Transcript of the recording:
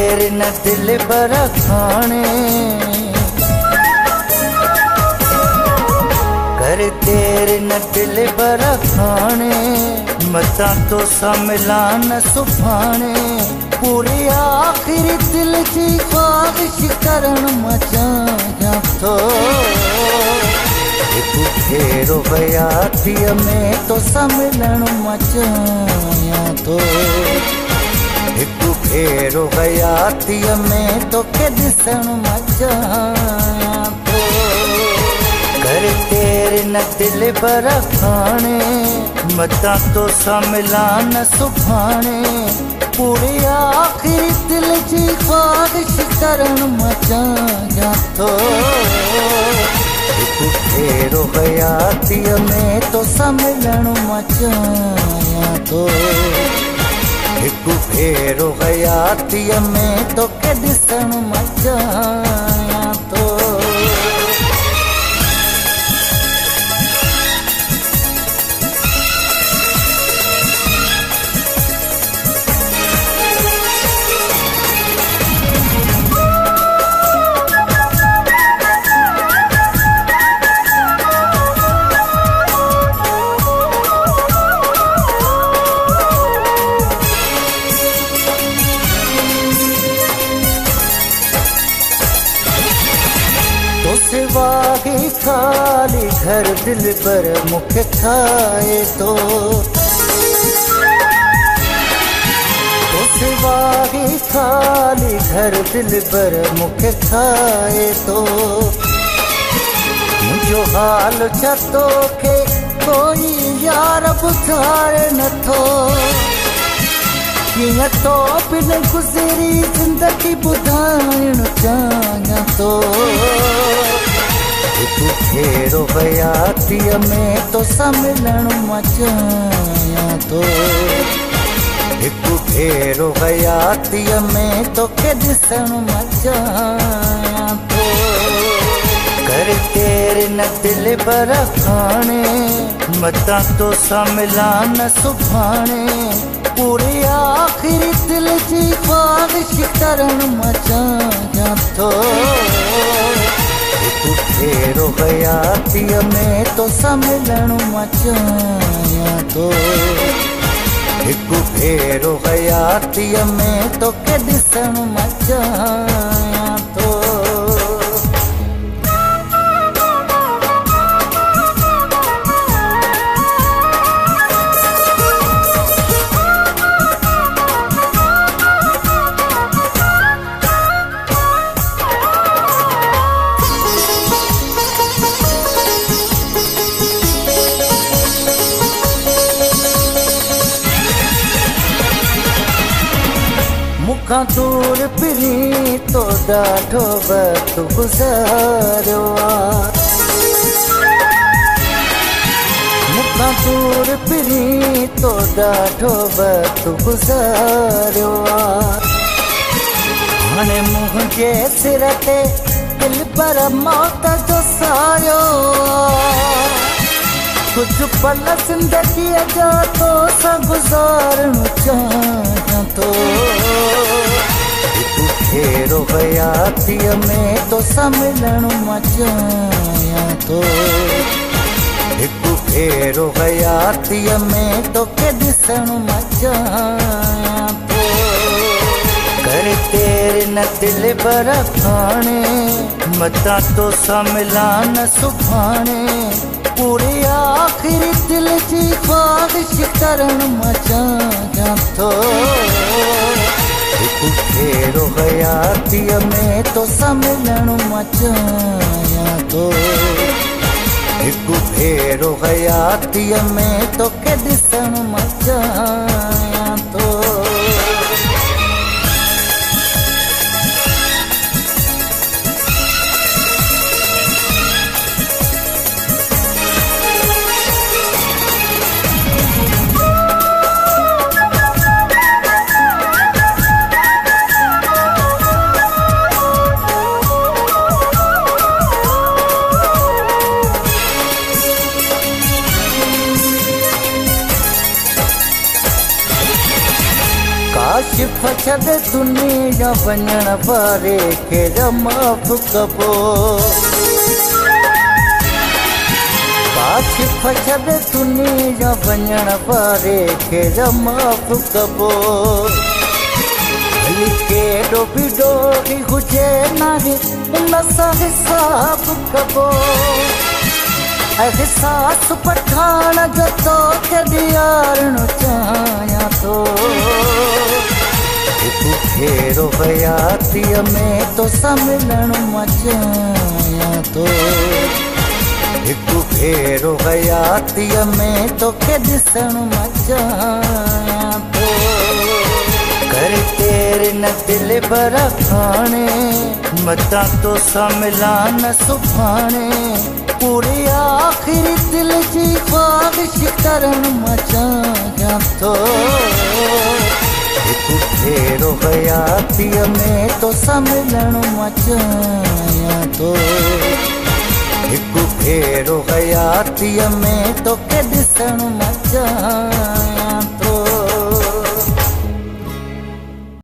तेरे न दिल बरा खाने, कर तेरे न दिल बरा खाने, मता तो समला न सुभाने, पूरी आखिरी दिल जी ख्वाहिश करन मचाया तो फेरो बयाती में तो समलन मचाया तो एक फेरो बयाती में तो के दिसन मचाया तो कर तेरे न दिल बरा खाने, मता तो समला न सुभाने, पूरी आखिरी दिल जी ख्वाहिश करन मचाया तो फेरो बयाती में तो समलन मचाया तो एक फेरो बयाती में तो के दिसन मचाया तो सिवाही खाली घर दिल पर मुख खाए तो सिवाही खाली घर दिल पर मुख खाए तो मुझो हाल छतो के कोई यार बुधारे न थो, किया तो बिन गुज़री जिंदगी बुधाइण चाहियां तो फेरो बयाती में तो समलन मचाया तो एक फेरो बयाती में तो के दिसन मचाया तो कर तेरे न दिल बरा खाने, मता तो समला न सुभाने, पूरी आखिरी दिल जी ख्वाहिश करन मचाया तो फेरो बयाती में तो समलन मचाया तो एक फेरो बयाती में तो के दिसन मचाया तो मुखां दूर पिरी तो ॾाढो वक़्तु गुज़ारियो आहे, मुखां दूर पिरी तो ॾाढो वक़्तु गुज़ारियो आहे, हाणे मुंहिंजे सिर ते दिल पर मौत जो सायो आहे, कुछ पल जिंदगीअ जा तो सां गुज़ारण चाहियां तो फेरो बयाती में तो समलन मचाया तो एक फेरो बयाती में तो के दिसन मचाया तो कर तेरे न दिल बरा खाने, मता तो समला न सुभाने, पूरी आखिरी दिल जी ख्वाहिश करन मचाया तो फेरो बयाती में तो समलन मचाया तो एक फेरो बयाती में तो के दिसन मचाया तो फछद दुनिया वञण वारे खे माफ़ कबो पाछ फछद दुनिया वञण वारे खे माफ़ कबो भली केॾो बि ॾोही हुजे नाहे उन सां हिसाब कबो एहसास पठाण जो तोखे ॾियारणो चाहियां थो हिकु भेरो हयातीअ में तोसां मिलणु मां चाहियां थो हिकु भेरो हयातीअ में तोखे ॾिसणु मां चाहियां थो कर तेरे न दिल भर खाने मतां तोसां मिलां न सुभाणे पूरी आखिरी दिल जी ख्वाहिश करण मां चाहियां थो हिकु भेरो हयातीअ में तोसां मिलण मां चाहियां थो हिकु भेरो हयातीअ में तोखे ॾिसण मां चाहियां